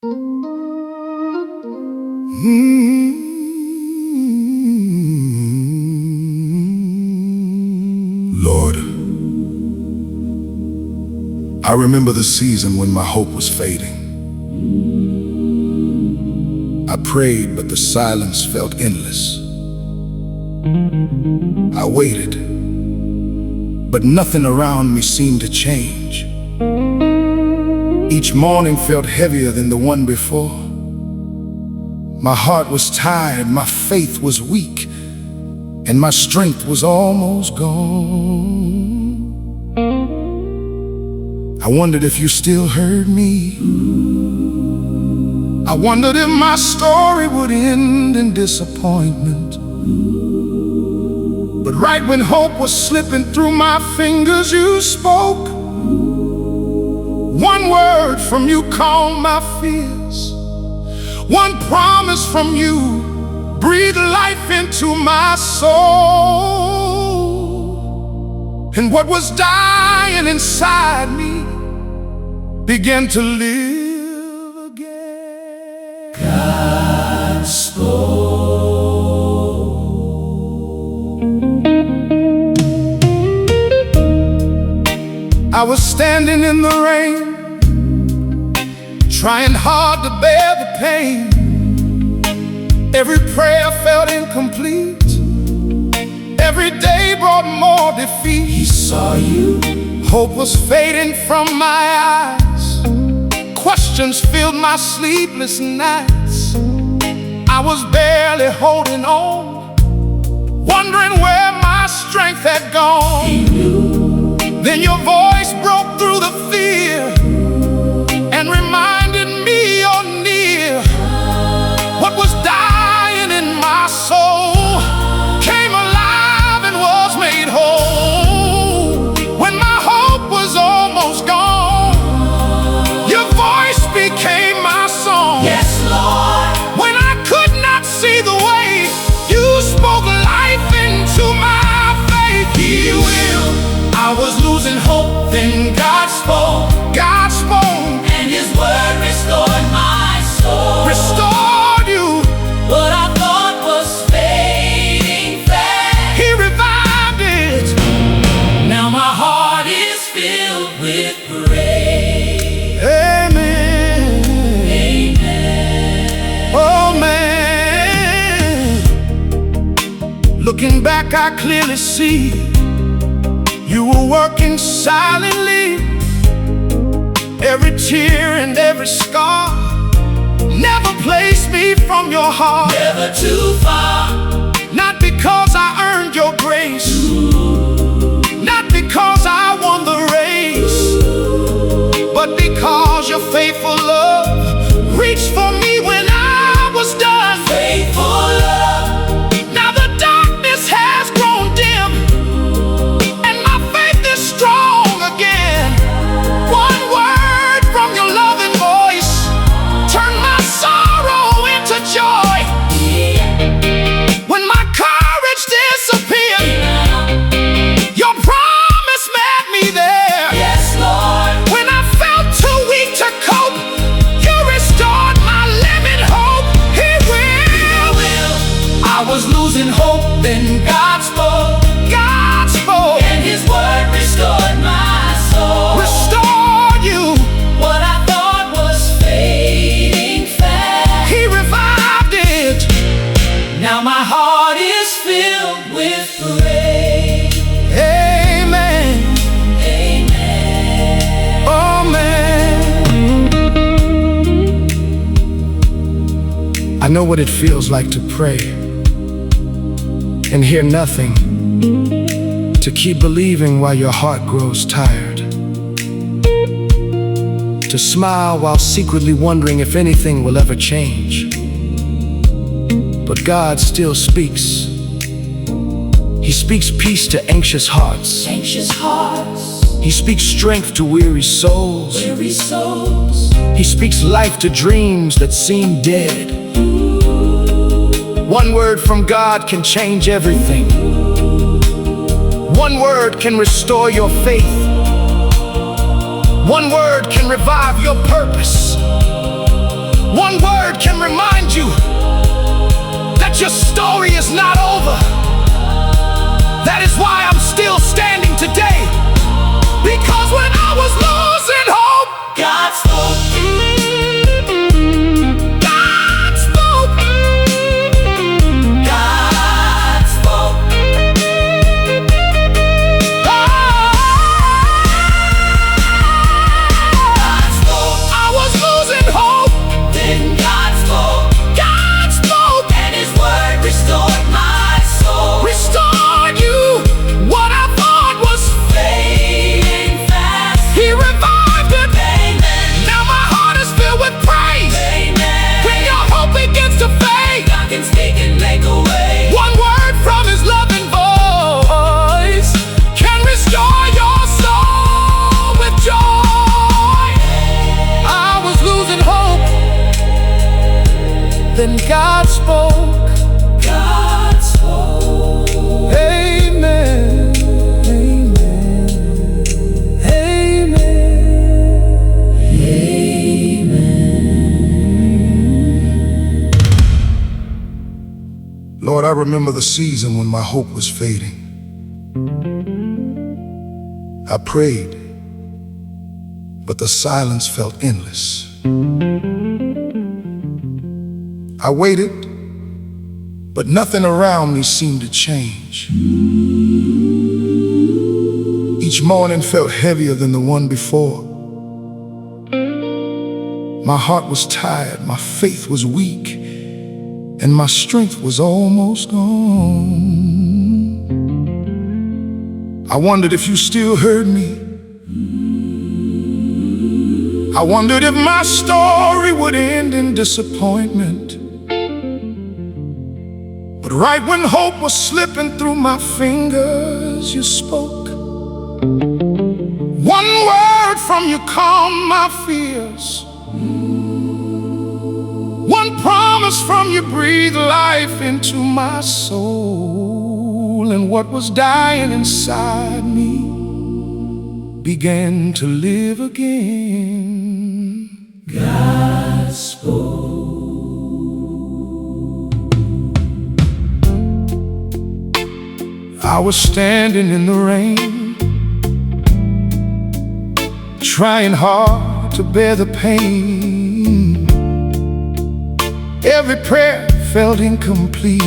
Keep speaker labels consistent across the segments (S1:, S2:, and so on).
S1: Lord, I remember the season when my hope was fading. I prayed, but the silence felt endless. I waited, but nothing around me seemed to change. Each morning felt heavier than the one before. My heart was tired, my faith was weak, and my strength was almost gone. I wondered if you still heard me. I wondered if my story would end in disappointment. But right when hope was slipping through my fingers, you spoke. One word from you calmed my fears. One promise from you breathed life into my soul. And what was dying inside me began to live again. God spoke. I was standing in the rain, trying hard to bear the pain. Every prayer felt incomplete. Every day brought more defeat. He saw you. Hope was fading from my eyes. Questions filled my sleepless nights. I was barely holding on, wondering where my strength had gone. He knew. Then your voice broke through the fear and reminded me you're near. What was dying in my soul came alive and was made whole. When my hope was almost gone, your voice became my song. Yes, Lord. When I could not see the way, you spoke life into my faith. He will. I was losing hope, then God spoke. God spoke, and His word restored my soul. Restored you. What I thought was fading fast, He revived it. Now my heart is filled with praise. Amen. Amen. Oh man. Looking back, I clearly see you were working silently. Every tear and every scar never placed me from your heart. Never too far. Not because I earned your grace, not because I won the race, but because your faithful love reached for me when I was done. Faithful love. Now the darkness has grown dim, and my faith is strong again. One word from your loving voice turned my sorrow into joy. When my courage disappeared, your promise met me there. Yes, Lord. When I felt too weak to cope, you restored my living hope. He will. I was losing hope, then God spoke. God spoke, and His word restored my soul. Restored you. What I thought was fading fast, He revived it. Now my heart is filled with praise. Amen. Amen. Oh man. I know what it feels like to pray and hear nothing, to keep believing while your heart grows tired, to smile while secretly wondering if anything will ever change. But God still speaks. He speaks peace to anxious hearts. Anxious hearts. He speaks strength to weary souls. Weary souls. He speaks life to dreams that seem dead. One word from God can change everything. One word can restore your faith. One word can revive your purpose. Then God spoke. God spoke. Amen. Amen. Amen. Lord, I remember the season when my hope was fading. I prayed, but the silence felt endless. I waited, but nothing around me seemed to change. Each morning felt heavier than the one before. My heart was tired, my faith was weak, and my strength was almost gone. I wondered if you still heard me. I wondered if my story would end in disappointment. But right when hope was slipping through my fingers, you spoke. One word from you calmed my fears. One promise from you breathed life into my soul. And what was dying inside me began to live again. God spoke. I was standing in the rain, trying hard to bear the pain. Every prayer felt incomplete.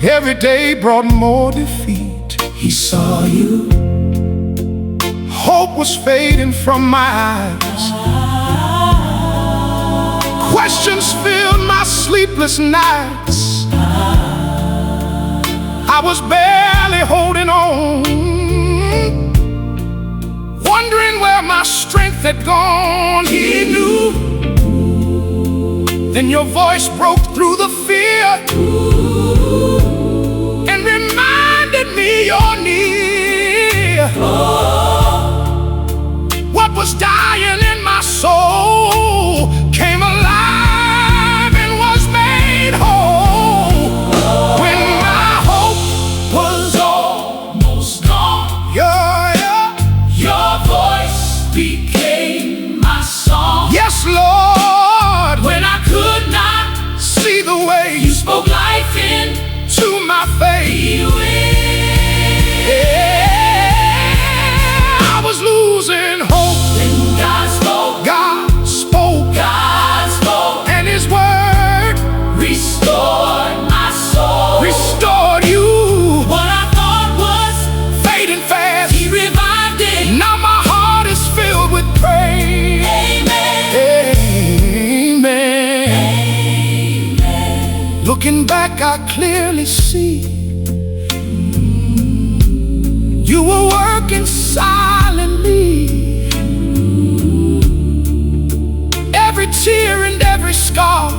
S1: Every day brought more defeat. He saw you. Hope was fading from my eyes. Questions filled my sleepless nights. I was barely holding on, wondering where my strength had gone. He knew. Then your voice broke through the fear and reminded me you're near. What was dying in my soul came alive and was made whole. When my hope was almost gone, your voice became my song. Yes, Lord. When I could not see the way you spoke life into my faith, I was losing hope. Then God spoke. God spoke. God spoke. And His word restored my soul. Restored you. What I thought was fading fast, He revived it. Now my heart is filled with praise. Amen. Amen. Amen. Looking back, I clearly see you were working silently. Every tear and every scar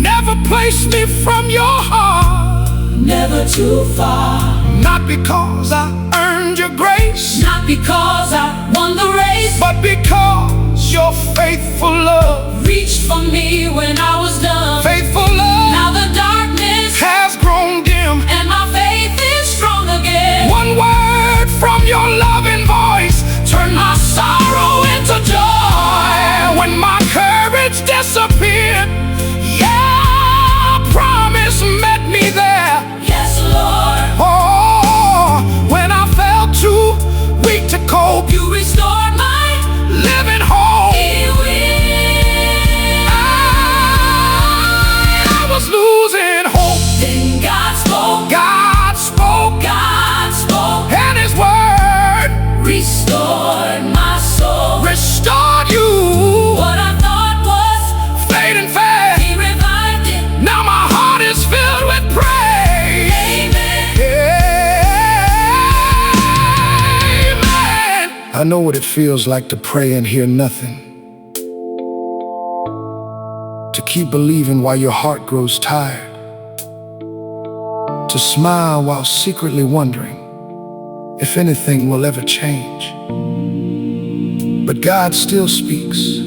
S1: never placed me from your heart. Never too far. Not because I earned your grace, not because I won the race, but because your faithful love reached for me when I was done. Faithful love. Now the darkness has grown dim and my faith is strong again. One word from your loving voice turned my sorrow into joy. When my courage disappeared, yeah, promise met me there. Yes, Lord. Oh, when I felt too weak to cope, you restored my living hope. I was losing hope. Then God spoke. God spoke. God spoke. And His word restored my soul. Restored you. What I thought was fading fast, He revived it. Now my heart is filled with praise. Amen. Amen. I know what it feels like to pray and hear nothing. To keep believing while your heart grows tired. To smile while secretly wondering if anything will ever change. But God still speaks.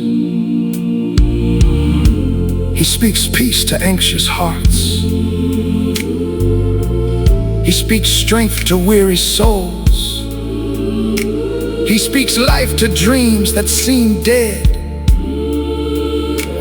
S1: speaks peace to anxious hearts. He speaks strength to weary souls. He speaks life to dreams that seem dead.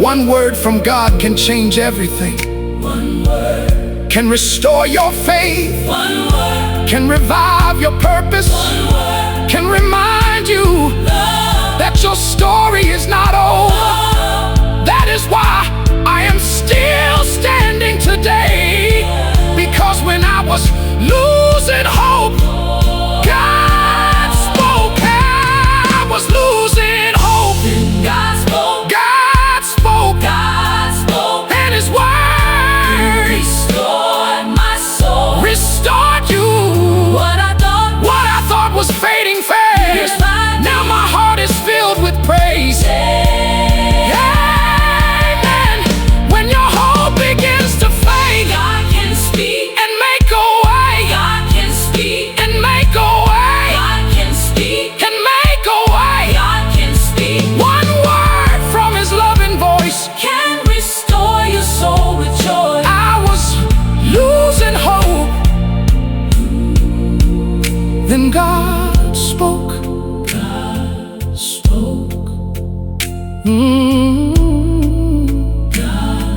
S1: One word from God can change everything.
S2: One word
S1: can restore your faith.
S2: One word
S1: can revive your purpose.
S2: One word
S1: can remind you
S2: love,
S1: that your story is not over.
S2: love.
S1: That is why I am still standing today. Because when I was losing hope, God spoke. I was losing hope.
S2: God spoke.
S1: God spoke.
S2: God spoke.
S1: And His word
S2: Restored my soul.
S1: restored you.
S2: What I
S1: thought was fading fast, now my heart is filled with praise. Amen. When your hope begins to fade,
S2: God can speak
S1: and make a way.
S2: God can speak
S1: And make a way.
S2: God can speak
S1: And make a way.
S2: God can speak.
S1: One word from His loving voice
S2: Can restore your soul with joy.
S1: I was losing hope. Then God spoke.
S2: God spoke.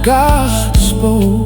S1: God spoke.